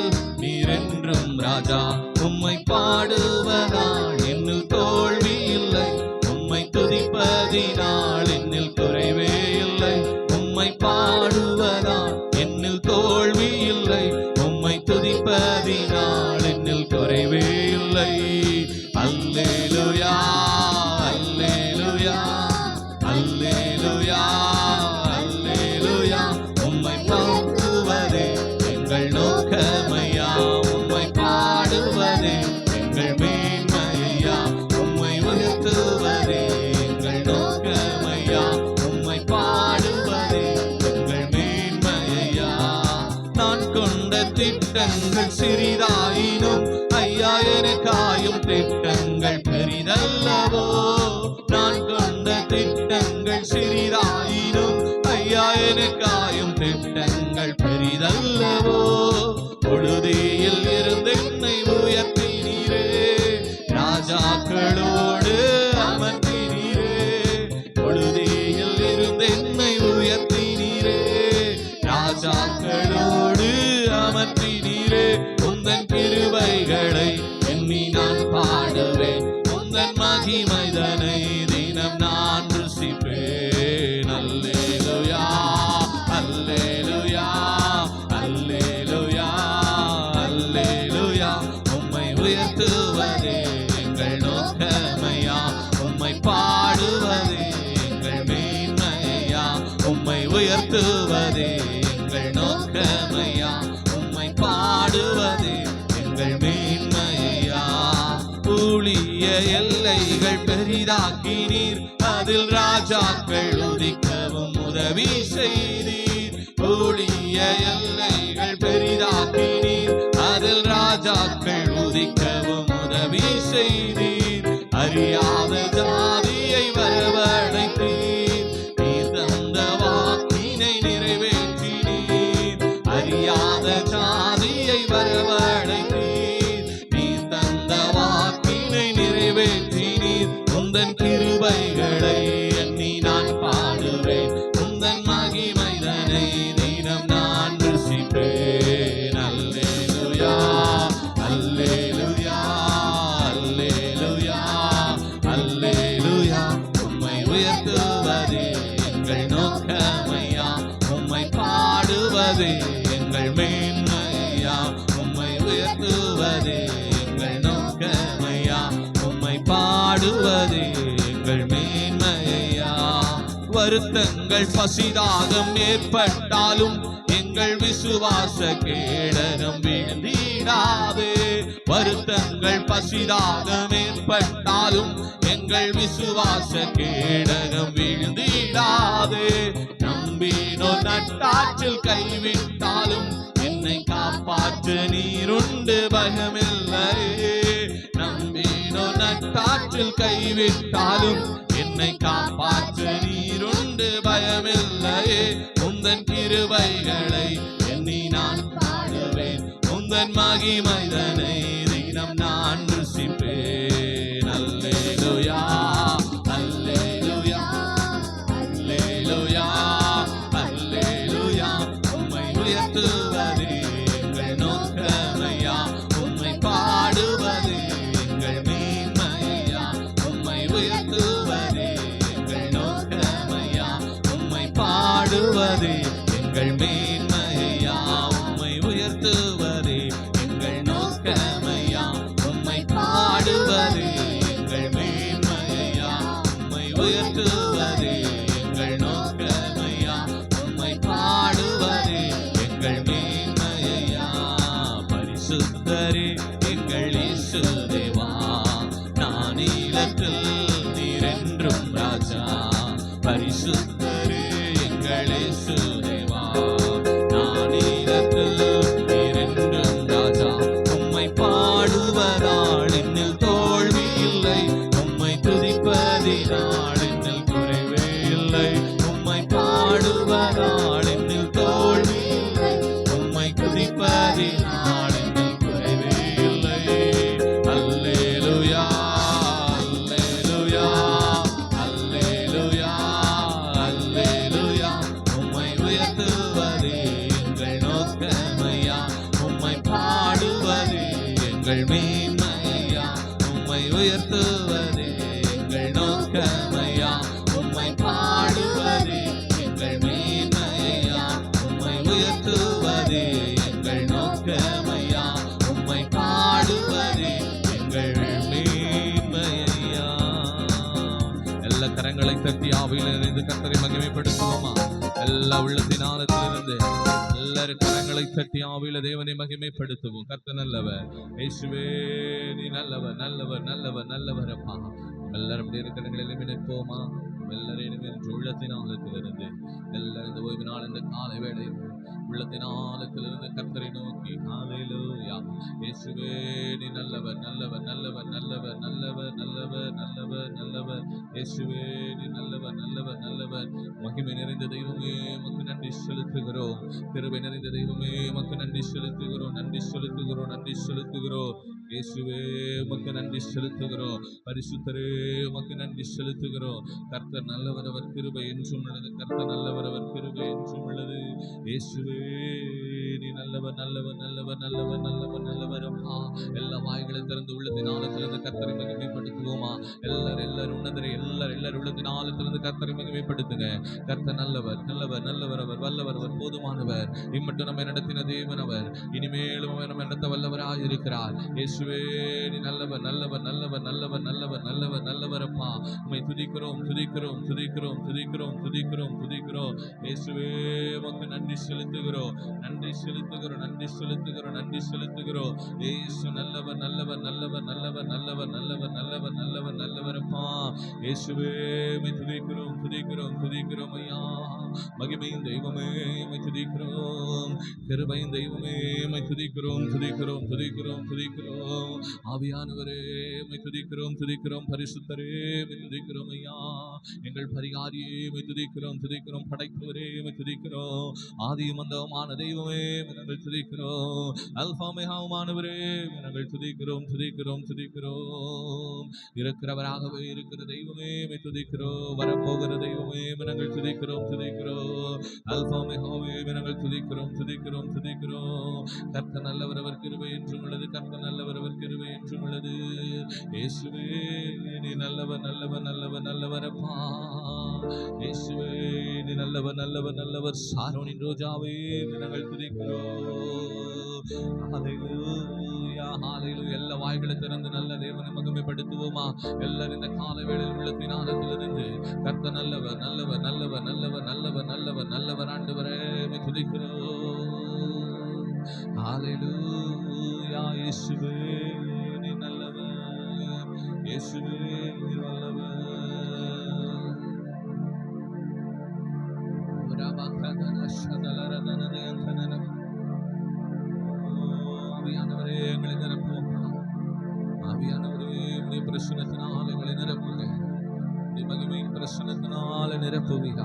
நீரென்றும் ராஜா. உம்மை பாடுவதால் என்னும் தோல்வி இல்லை, உம்மை துதிப்பது துதிப்பதினால் என்னில் குறைவே இல்லை. உம்மை பாடுவதால் என்னில் தோல்வி இல்லை. உம்மை துதிப்பதினால் என்னில் குறைவே இல்லை. அல்லேலூயா அல்லேலூயா அல்லேலூயா அல்லேலூயா. உம்மை பாடுவதே எங்கள் நோக்கமையா. உம்மை பாடுவதே எங்கள் மேன்மையா. உம்மை உயர்த்துவதே எங்கள் நோக்கமையா. உம்மை பாடுவதே எங்கள் மேன்மையா. நான் கொண்ட திட்டங்கள் சிறிதாயினும் ஐயா எனக்காயும் திட்டங்கள் பெரிதல்லவோ. நான் கொண்ட திட்டங்கள் சிறிதாயினும் ஐயா எனக்காயும் திட்டங்கள் பெரிதல்லவோ. பொழுதியில் இருந்து என்னை உயர்த்தினீரே. ராஜாக்களோடு அமர்த்தினீரே. பொழுதியில் இருந்து என்னை உயர்த்தினீரே. ராஜாக்களோடு அமர்த்தினீரே. உந்தன் கிருபைகளை எண்ணி நான் பாடுவேன். உந்தன் மகிமைதனை தினம் நான் ருசிப்பேன். அல்லேலூயா அல்லேலூயா அல்லேலூயா அல்லேலூயா. உம்மை உயர்த்துவதே எங்கள் நோக்கமையா. உம்மை பாடுவதே எங்கள் மேன்மையா. உம்மை உயர்த்துவதே எங்கள் நோக்கமையா. உம்மை பாடுவதே எங்கள் மேன்மையா. ஊழிய எல்லைகள் பெரிதாக்கினீர். அதில் ராஜாக்கள் உதிக்கவும் உதவி செய்தீர். ஊழிய எல்லைகள் பெரிதாக்கினீர். அதில் ராஜாக்கள் உதிக்கவும் உதவி செய்தீர். அறியாத ஜாதியை வரவழைத்தீர். நீர் தந்த வாக்கினை நிறைவேற்றினீர். அறியாத ஜாதியை வரவழைத்தீர். நீர் தந்த வாக்கினை நிறைவேற்றினீர். உந்தன் கிருபைகளை எண்ணி நான் பாடுவேன். உந்தன் மகிமைதனை தினம் நான் ருசிப்பேன். அல்லேலூயா அல்லேலூயா அல்லேலூயா அல்லேலூயா. உம்மை உயர்த்துவதே எங்கள் நோக்கமையா. உம்மை பாடுவதே எங்கள் மேன்மையா. உம்மை உயர்த்துவதே எங்கள் நோக்கமையா. உம்மை பாடுவதே எங்கள் மேன்மையா. வருத்தங்கள் பசிதாகம் ஏற்பட்டாலும் எங்கள் விசுவாச கேடகம் வீழ்ந்திடாதே. வருத்தங்கள் பசிதாகம் ஏற்பட்டாலும் எங்கள் விசுவாச கேடகம் வீழ்ந்திடாதே. நம்பினோ நட்டாற்றில் கைவிட்டாலும் என்னை காப்பாற்ற நீருண்டு பயமில்லையே. நம்பினோ நட்டாற்றில் கைவிட்டாலும் என்னை காப்பாற்ற நீருண்டு பயமில்லையே. உந்தன் கிருபைகளை எண்ணி நான் பாடுவேன். உந்தன் மகிமைதனை தினம் நான் ருசிப்பேன். அல்லேலூயா அல்லேலூயா அல்லேலூயா அல்லேலூயா. உம்மை உயர்த்துவதே எங்கள் நோக்கமையா. உம்மை பாடுவதே எங்கள் மேன்மையா. உம்மை உயர்த்துவதே எங்கள் நோக்கமையா. உம்மை பாடுவதே எங்கள் மேன்மையா. உம்மை உயர்த்துவதே எங்கள் நோக்கமையா. உம்மை பாடுவதே எங்கள் மேன்மையா. உம்மை உயர்த்துவதே எங்கள் நோக்கமையா. உம்மை பாடுவதே எங்கள் மேன்மையா. பரிசுத்தரே எங்கள் இயேசு தேவா. நானிலத்தில் நீரென்றும் ராஜா. பரிசுத்தரே எங்கள் இயேசு தேவா. நானிலத்தில் நீரென்றும் ராஜா. உம்மை பாடுவதால் என்னில் தோல்வி இல்லை. உம்மை துதிப்பதினால் என்னில் குறைவே இல்லை. உம்மை பாடுவதால் என்னில் தோல்வி இல்லை. உம்மை துதிப்பதினால் என்னில் குறைவே இல்லை. அல்லேலூயா அல்லேலூயா அல்லேலூயா அல்லேலூயா. உம்மை உயர்த்துவதே எங்கள் நோக்கமையா. உம்மை பாடுவதே எங்கள் மேன்மையா. உம்மை உயர்த்துவதே எங்கள் நோக்கமையா. தட்டி ஆவியிலிருந்து கர்த்தரை மகிமைப்படுத்துவோமா? எல்லா உள்ளத்தின் ஆழத்திலிருந்து எல்லாரும் கரங்களை தட்டி ஆவியில தேவனை மகிமைப்படுத்துவோம். கர்த்தர் நல்லவர், இயேசுவே நீ நல்லவர், நல்லவர், நல்லவர், நல்லவர் அப்பா. எல்லாரும் அப்படி இருக்கிறவங்களிலும் நிற்போமா? எல்லாரும் உள்ளத்தின் ஆழத்திலிருந்து எல்லாரும் இந்த ஓய்வு நாள் இந்த காலை வேளையில் உள்ளத்தின் ஆழத்திலிருந்து கர்த்தரை நோக்கி ஹல்லேலூயா, இயேசுவே நீ நல்லவர், நல்லவர், நல்லவர், நல்லவர், நல்லவர், நல்லவர், நல்லவர், நல்லவர், இயேசுவே நீ நல்லவர், நல்லவர், நல்லவர். மகிமை நிறைந்த தெய்வமே உமக்கு நன்றி செலுத்துகிறோம். கிருபை நிறைந்த தெய்வமே உமக்கு நன்றி செலுத்துகிறோம், நன்றி செலுத்துகிறோம், நன்றி செலுத்துகிறோம். இயேசுவே உமக்கு நன்றி செலுத்துகிறோம். பரிசுத்தரே உமக்கு நன்றி செலுத்துகிறோம். கர்த்தர் நல்லவர், அவர் கிருபை என்றும் உள்ளது. கர்த்தர் நல்லவர், அவர் கிருபை என்றும் உள்ளது. இயேசுவே நீ நல்லவர், நல்லவர், நல்லவர், நல்லவர், நல்லவர், நல்லவர் அப்பா. எல்லா வாய்களை திறந்து உள்ளத்தின் ஆழத்திலிருந்து கர்த்தரை மகிமைப்படுத்துவோமா? எல்லாரும் உன்னதரை எல்லாரும் உள்ளத்தின் ஆழத்திலிருந்து கர்த்தரை மகிமைப்படுத்துங்க. கர்த்தர் நல்லவர், நல்லவர், நல்லவர், அவர் வல்லவர், அவர் போதுமானவர். இம்மட்டும் நம்ம நடத்தின தேவன் அவர், இனிமேலும் அவர் நம்ம நடத்த வல்லவராக இருக்கிறார். இயேசுவே நீ நல்லவர், நல்லவர், நல்லவர், நல்லவர், நல்லவர், நல்லவர், நல்லவர் அப்பா. உம்மை துதிக்கிறோம், துதிக்கிறோம், துதிக்கிறோம், துதிக்கிறோம், துதிக்கிறோம், துதிக்கிறோம். இயேசுவே உமக்கு நன்றி செலுத்துகிறோம், நன்றி செலுத்துகிறோம், நன்றி செலுத்துகிறோம், நன்றி செலுத்துகிறோம். இயேசு நல்லவர், நல்லவர், நல்லவர், நல்லவர், நல்லவர், நல்லவர், நல்லவர், நல்லவர், நல்லவர் அப்பா. இயேசுவே உம்மை துதிக்கிறோம், துதிக்கிறோம், துதிக்கிறோம் ஐயா. மகிமையின் தெய்வமே உம்மை துதிக்கிறோம், கிருபையின் தெய்வமே உம்மை துதிக்கிறோம், துதிக்கிறோம், துதிக்கிறோம், துதிக்கிறோம். ஆவியானவரே உம்மை துதிக்கிறோம், துதிக்கிறோம். பரிசுத்தரே உம்மை துதிக்கிறோம் ஐயா. எங்கள் பரிகாரியே உம்மை துதிக்கிறோம், துதிக்கிறோம். படைத்தவரே உம்மை துதிக்கிறோம். ஆதியும் அந்தவுமான தெய்வமே நாங்கள் துதிக்கிறோம். அல்பா மெகாவுமானவரே நாங்கள் துதிக்கிறோம், துதிக்கிறோம், துதிக்கிறோம். இருக்கிறவராகவே இருக்கிற தெய்வமே உம்மை துதிக்கிறோம். வரப்போகிற தெய்வமே நாங்கள் துதிக்கிறோம், துதிக்கிறோம். அல்பா மெகாவே நாங்கள் துதிக்கிறோம், துதிக்கிறோம், துதிக்கிறோம். கர்த்தர் நல்லவர், அவர் கிருபை என்றும் உள்ளது. கர்த்தர் நல்லவர், அவர் கிருபை என்றும் உள்ளது. இயேசுவே நீ நல்லவர், நல்லவர், நல்லவர், நல்லவர் அப்பா. இயேசுவே நீ நல்லவர், நல்லவர், நல்லவர். சாரோனின் ரோஜாவே நாங்கள் துதிக்கிறோம். ஹல்லேலூயா, ஹல்லேலூயா. எல்லா வாய்களை திறந்து நல்ல தேவனை மகிமைப்படுத்துவோமா? எல்லாரும் இந்த காலை வேளையில் உள்ளத்தின் ஆழத்திலிருந்து கர்த்தர் நல்லவர், நல்லவர், நல்லவர், நல்லவர், நல்லவர், நல்லவர், நல்லவர் ஆண்டவரே துதிக்கிறோம். ஹல்லேலூயா, இயேசுவே நீ நல்லவர், இயேசுவே நீ நல்லவர். ஆவியானவரே எங்களை நிரப்பும். ஆவியானவரே உம்முடைய பிரசன்னத்தினால் எங்களை நிரப்புங்க. உம்முடைய மகிமையின் பிரசன்னத்தினால் நிரப்புவீங்க.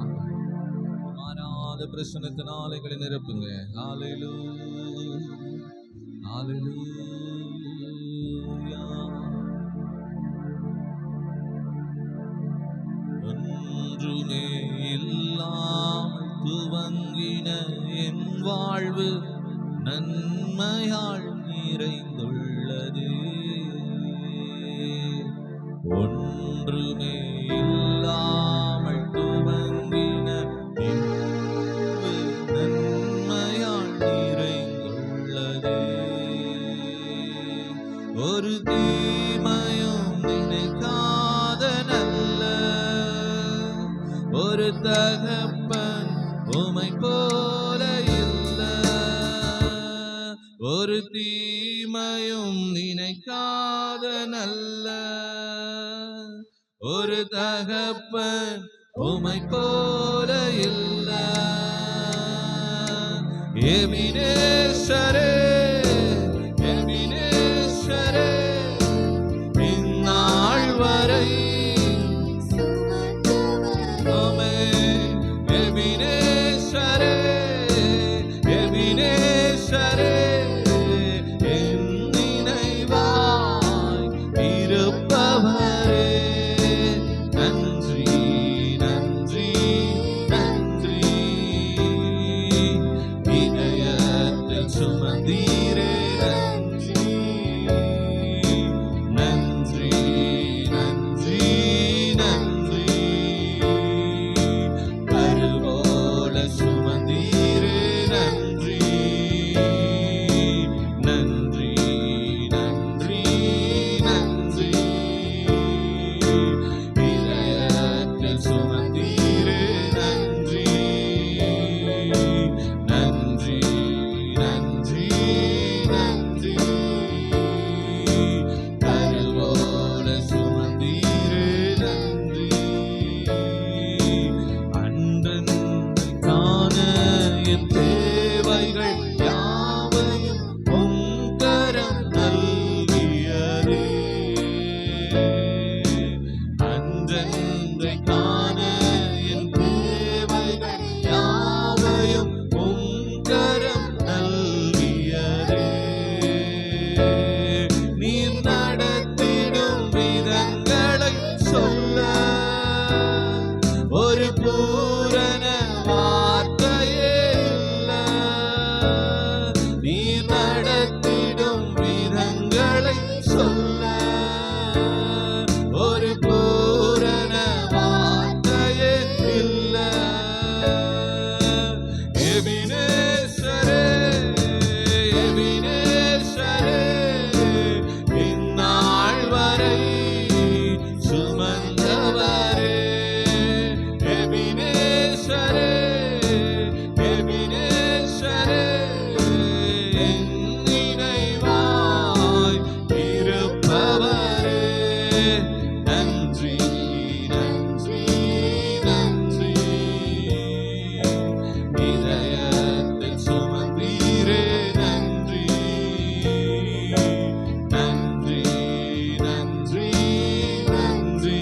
மாறாத பிரசன்னத்தினால் எங்களை நிரப்புங்க. ஹல்லேலூயா, ஹல்லேலூயா. ஒன்றுமே இல்லாமல் துவங்கின என் வாழ்வு நன்மையால் நிறைந்துள்ளது. ஒன்றுமே இல்லாமல் துவங்கின என் வாழ்வு நன்மையால் நிறைந்துள்ளது. ஒரு தீமையும் நினைக்காத நல்ல ஒரு தகப்பன் உம்மை போல இல்ல. ஒரு தீமையும் நினைக்காத நல்ல ஒரு தகப்பன் உம்மை போல இல்ல. எபினேசரே, எபினேசரே இந்நாள் வரை சுமந்தி ஒரு பூரண வார்த்தையே இல்ல. நீர் நடத்திடும் விதங்களை சொல்ல ஒரு பூரண வார்த்தையே இல்ல. எபினேசரே, எபினேசரே, இந்நாள் வரை சுமந்தவரே. எபினேசரே, எபினேசரே, என் நினைவாய் இருப்பவரே. நன்றி, நன்றி, நன்றி. இதயத்தில் சுமந்தீரே நன்றி. நன்றி, நன்றி, நன்றி.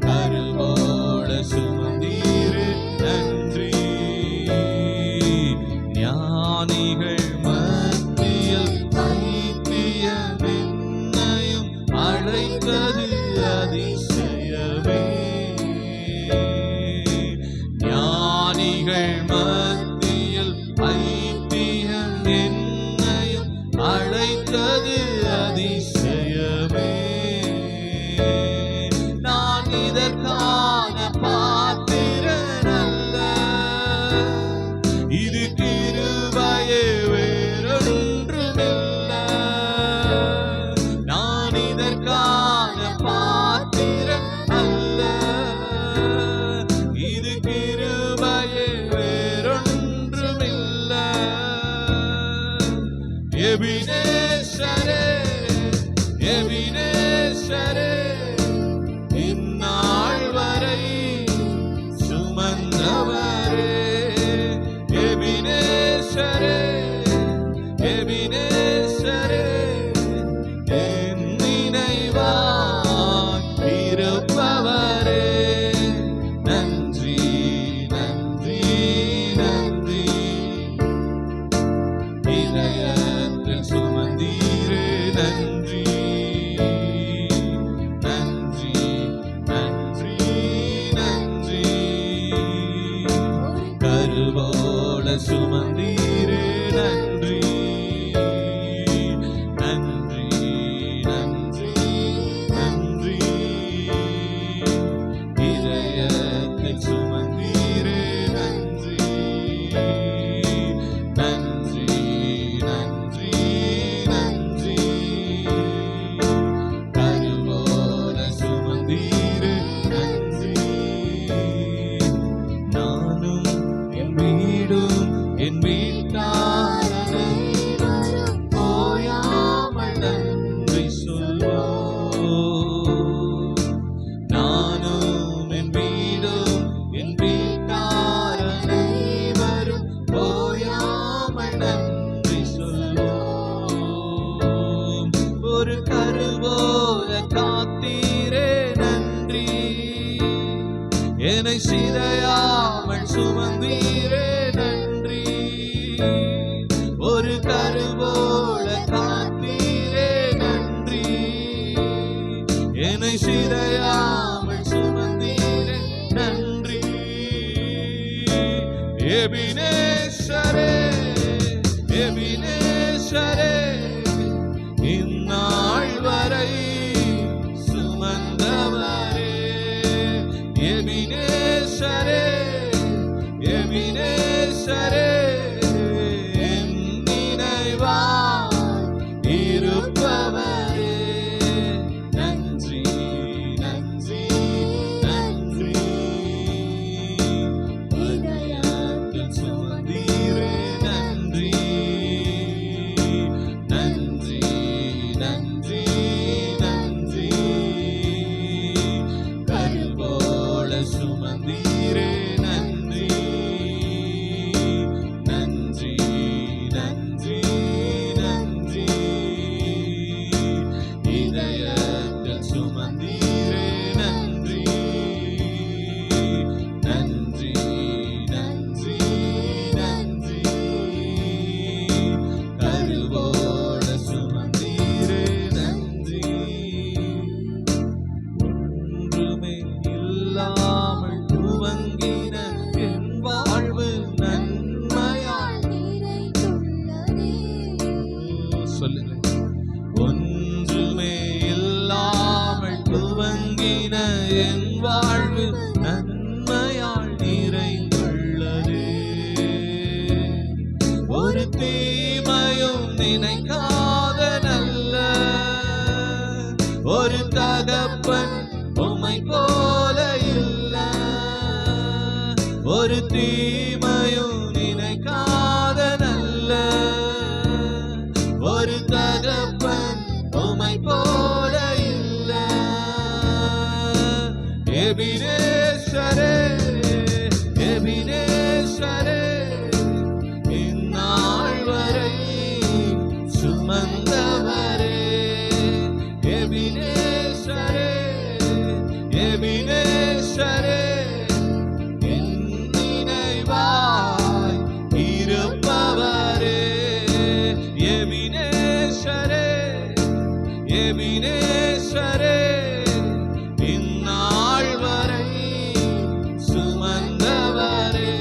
கருவோட சுமந்தீரே நன்றி. ஞானிகள் மத்தியில் வைத்தியம் என்னையும் அழைத்தது அதிசயமே. ஞானிகள் மத்தியில் வைத்தியம் என்னையும் அழைத்தது அதிசயமே. நான் இதற்கான பாத்திரன் அல்ல, இது கிருபையே வேறொன்றுமில்ல. நான் இதற்கான பாத்திரன் அல்ல, இது கிருபையே வேறொன்றுமில்ல. எபினேசரே, எபினேசரே, இந்நாள் வரை சுமந்தவரே. எபினேசரே, எபினேசரே, என் நினைவாய் இருப்பவரே. நன்றி, நன்றி, நன்றி. இதயத்தில் சுமந்தீரே நன்றி. நன்றி, நன்றி, நன்றி. கருவோட சுமந்தீரே நன்றி. நன்றி, நன்றி, நன்றி. இதயத்தில் சுமந்தீரே நன்றி. நன்றி, நன்றி, நன்றி. கருவோட சுமந்தீரே நன்றி. நானும் என் வீடும் என் வீட்டார் அனைவரும் ஓயாமல் நன்றி சொல்வோம். நானும் என் வீடும் என் வீட்டார் அனைவரும் ஓயாமல் நன்றி சொல்வோம். ஒரு கருவோல காத்தீரே நன்றி. என்னை சிதையாமல் சுமந்தீரே நன்றி. ஒரு கருவோல காத்தீரே நன்றி. என்னை சிதையாமல் சுமந்தீரே நன்றி. எபினேசரே, எபினேசரே, இந்நாள் வரை சுமந்தவரே. எபினேசரே, எபினேசரே, என் நினைவாய் இருப்பவரே. நன்றி, நன்றி, நன்றி. இதயத்தில் சுமந்தீரே நன்றி. நன்றி, நன்றி, நன்றி. கருவோட சுமந்தீரே நன்றி. நன்றி, நன்றி, நன்றி. இதயத்தில் சுமந்தீரே நன்றி. நன்றி, நன்றி, நன்றி. கருவோட சுமந்தீரே நன்றி. ஒன்றுமே இல்லா ஒரு தீமையும் நினைக்காத நல்ல ஒரு தகப்பன் உமை போல இல்ல. எபினேசரே எபினேசரே இந்நாள் வரை சுமந்தவரே. எபினேசரே எபினேசரே என் நினைவாய் இருப்பவரே. எபினேசரே எபினேசரே இந்நாள் வரை சுமந்தவரே.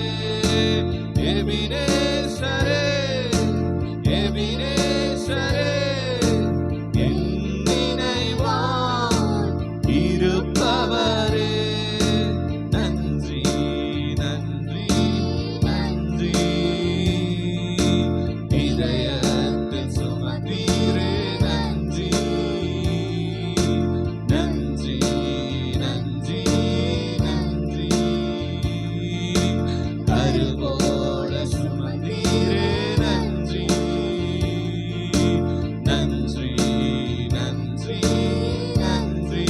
எபினேசரே எபினேசரே என் நினைவாய் இருப்பவரே. நன்றி நன்றி நன்றி இதயத்தில் சுமந்தீரே. நன்றி நன்றி நன்றி நன்றி கருவோட சுமந்தீரே. நன்றி நன்றி நன்றி நன்றி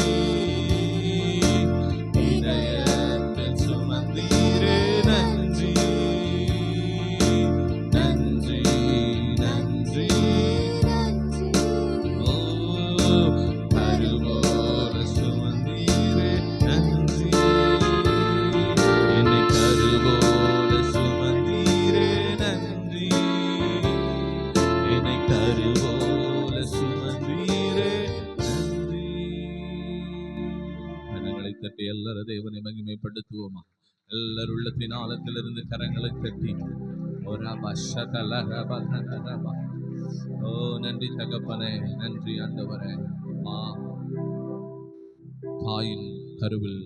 இதயத்தில் சுமந்தீரே. நன்றி நன்றி நன்றி ஓ கருவோட சுமந்தீரே. நன்றி என்னை கருவோட சுமந்தீரே. நன்றி என்னை கருவோட சுமந்தீரே. நன்றி. கரங்களை தட்டி எல்லாரும் தேவனை மகிமைப்படுத்துவோமா? எல்லார் உள்ளத்தின் ஆழத்திலிருந்து கரங்களை தட்டி ஓ நன்றி தகப்பனே, நன்றி ஆண்டவரே. தாயின் கருவில்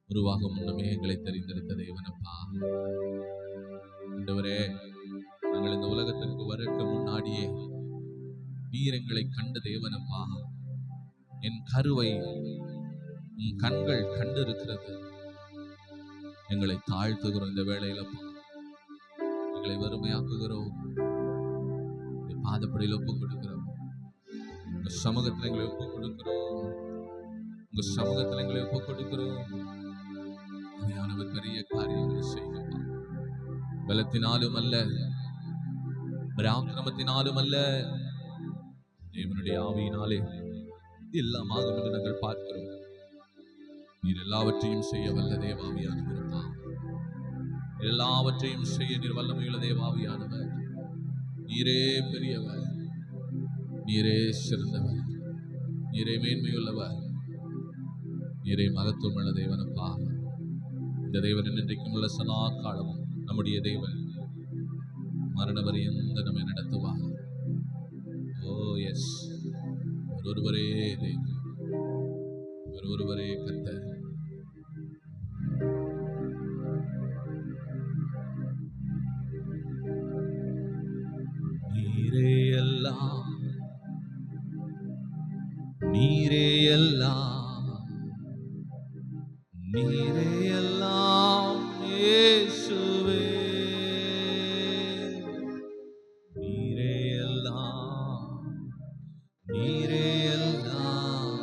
உருவாக முன்னமே எங்களை தெரிந்தெடுத்த தேவனப்பா ஆண்டவரே, நாங்கள் இந்த உலகத்திற்கு வரக்க முன்னாடியே நீர் எங்களை கண்ட தேவனப்பா. என் கருவை உன் கண்கள் கண்டு இருக்கிறது. எங்களை தாழ்த்துகிறோம் இந்த வேளையிலப்பா. எங்களை வறுமையாக்குகிறோம். பாதப்படியில் ஒப்புக் கொடுக்கிறோம். உங்க சமூகத்தில் எங்களை ஒப்புக் கொடுக்கிறோம். உங்க சமூகத்தில் எங்களை ஒப்புக் கொடுக்கிறோம். அவையானவர் பெரிய காரியங்களை செய்யப்பா. பலத்தினாலும் அல்ல, பராக்கிரமத்தினாலும் அல்ல, தேவனுடைய ஆவியினாலே எல்லாம் ஆகும் என்று நாங்கள் பார்க்கிறோம். நீர் எல்லாவற்றையும் செய்ய வல்ல தேவாவியானவர். எல்லாவற்றையும் செய்ய நீர் வல்லமையுள்ள தேவாவியானவர். நீரே பெரியவர், நீரே சிறந்தவர், நீரே மேன்மையுள்ளவர், நீரே மகத்துவமுள்ள தேவனப்பா. இந்த தேவன் இன்றைக்கும் உள்ள சதா காலமும் நம்முடைய தேவன். மரண பரியந்த நம்மை நடத்துவார். ஓ எஸ், ஒருவரே தேவன், ஒருவரே கர்த்தர். நீரே எல்லாம், நீரே எல்லாம், நீரே எல்லாம் இயேசுவே. நீரே எல்லாம், நீரே எல்லாம்,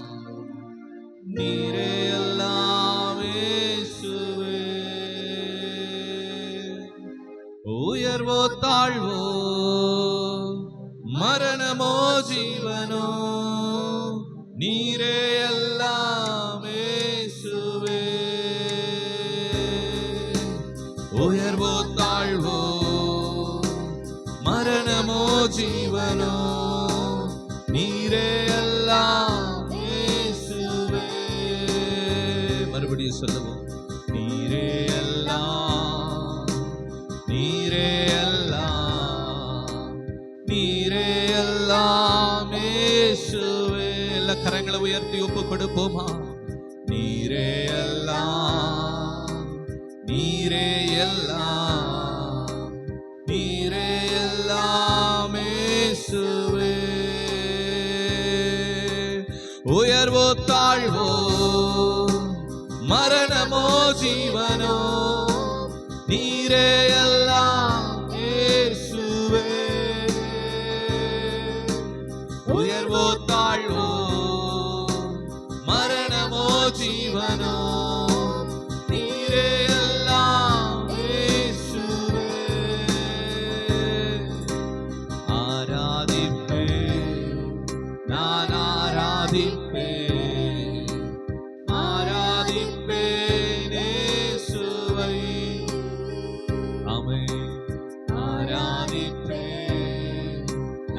நீரே எல்லாம் இயேசுவே. உயர்வோ தாழ்வோ, மரணமோ ஜீவனோ, நீரே எல்லாம் இயேசுவே. உயர்வோ தாழ்வோ, மரணமோ ஜீவனோ, நீரே எல்லாம் இயேசுவே. மறுபடியும் சொல்லுவோம். நீரே எல்லாம், நீரே எல்லாம், நீரே எல்லாம் இயேசுவே. எல்லா கரங்களை உயர்த்தி ஒப்பு கொடுப்போமா? நீரே எல்லாம், நீரே எல்லாம், நீரே எல்லாம் இயேசுவே. உயர்வோ தாழ்வோ, மரணமோ ஜீவனோ நீரே எல்லாம் இயேசுவே. உயர்வோ தாழ்வோ மரணமோ ஜீவனோ நீரே எல்லாம் இயேசுவே. ஆராதிப்பேன் நான் ஆராதிப்பேன் ஆராதிப்பேன் இயேசுவை. ஆமென். ஆராதிப்பேன்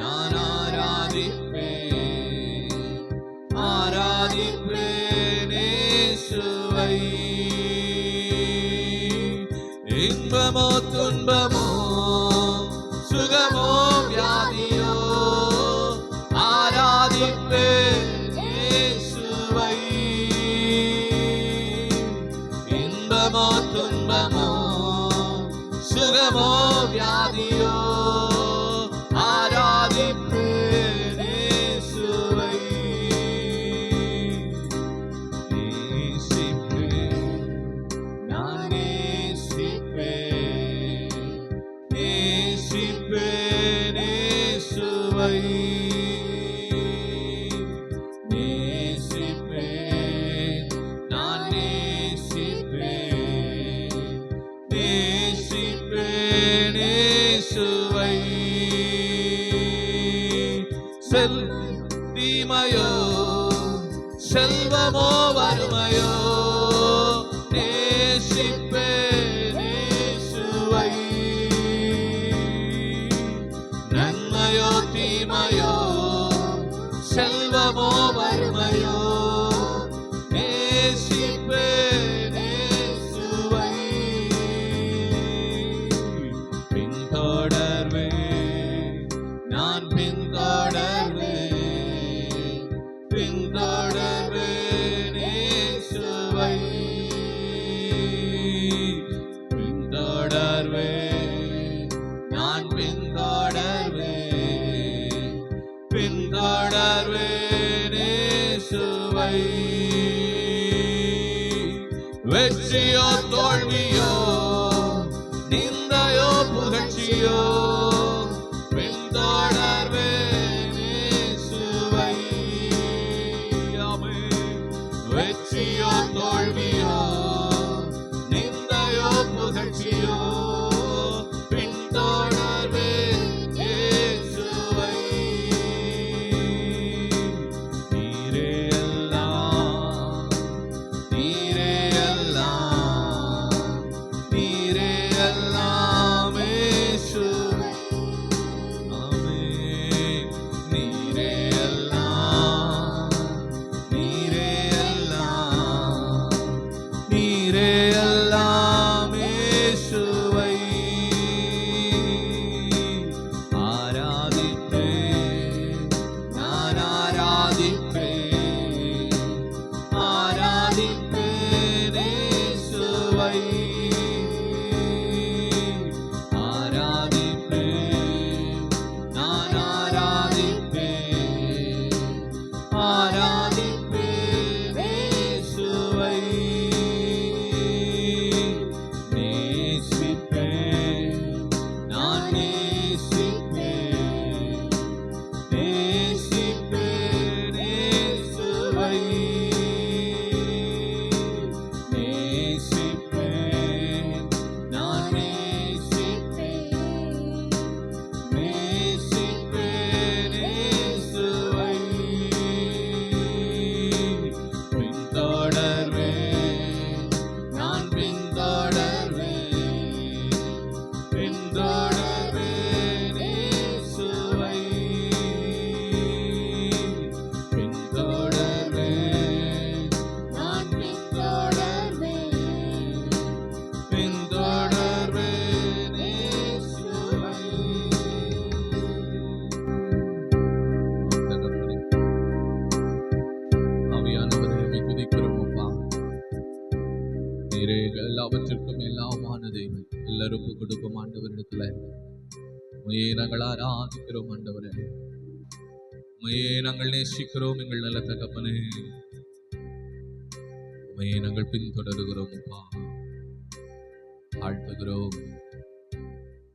நான் ஆராதிப்பேன் ஆராதிப்பேன் இயேசுவை. இன்பமோ துன்பமோ சுகமோ வியாதியோ ஆராதிப்பேன் இயேசுவை. இன்பமோ துன்பமோ சுகமோ வியாதியோ ஆராதிப்பேன் இயேசுவை. நேசிப்பேன் நான் நேசிப்பேன் நேசிப்பேன் இயேசுவை. நேசிப்பேன் நான் நேசிப்பேன் நேசிப்பேன் இயேசுவை. தீமையோ செல்வமோ வறுமையோ நேசிப்பேன் இயேசுவை. நன்மையோ தீமையோ செல்வமோ வறுமையோ நேசிப்பேன் இயேசுவை. பின்தொடர்வேன் நான் பின்தொடர்வேன் பின்தொடர்வேன் இயேசுவை. பின்தொடர்வேன் நான் பின்தொடர்வேன் பின்தொடர்வேன் இயேசுவை. வெற்றியோ தோல்வியோ நிந்தையோ புகழ்ச்சியோ பின்தொடர்வேன் இயேசுவை. ஆமென். வெற்றியோ தோல்வியோ நிந்தையோ புகழ்ச்சியோ பின்தொடர்வேன் இயேசுவை. நீரே எல்லாம் நீரே எல்லாம் நீரே எல்லாம் இயேசுவே. ஆமென். நீரே எல்லாம் நீரே எல்லாம் நீரே எல்லாம் இயேசுவை. ஆராதிப்பேன் நான் ஆராதிப்பேன் ஆராதிப்பேன் இயேசுவை. ஆராதிப்பேன் நான் ஆராதிப்பேன் ஆராதிப்பேன் இயேசுவை. நேசிப்பேன் நான் நேசிப்பேன் நேசிப்பேன் இயேசுவை. நேசிப்பேன் நான் நேசிப்பேன் நேசிப்பேன் இயேசுவை. பின்தொடர்வேன் நான் பின்தொடர்வேன் பின்தொடர்வேன் இயேசுவை. பின்தொடர்வேன் நான் பின்தொடர்வேன் பின்தொடர்வேன் இயேசுவை. ஆவியானவரே உம்மை துதிக்கிறோம் அப்பா. நீரே எல்லாவற்றிற்கும் எல்லாமான தெய்வம். எல்லாரும் ஒப்பு கொடுக்கும் ஆண்டவரிடத்துல உம்மையே நாங்கள் ஆராதிக்கிறோம் ஆண்டவரே. உம்மையே நாங்கள் நேசிக்கிறோம் எங்கள் நல்ல தகப்பனே. உம்மையே நாங்கள் பின்தொடருகிறோம் அப்பா, ஆழ்த்துகிறோம்.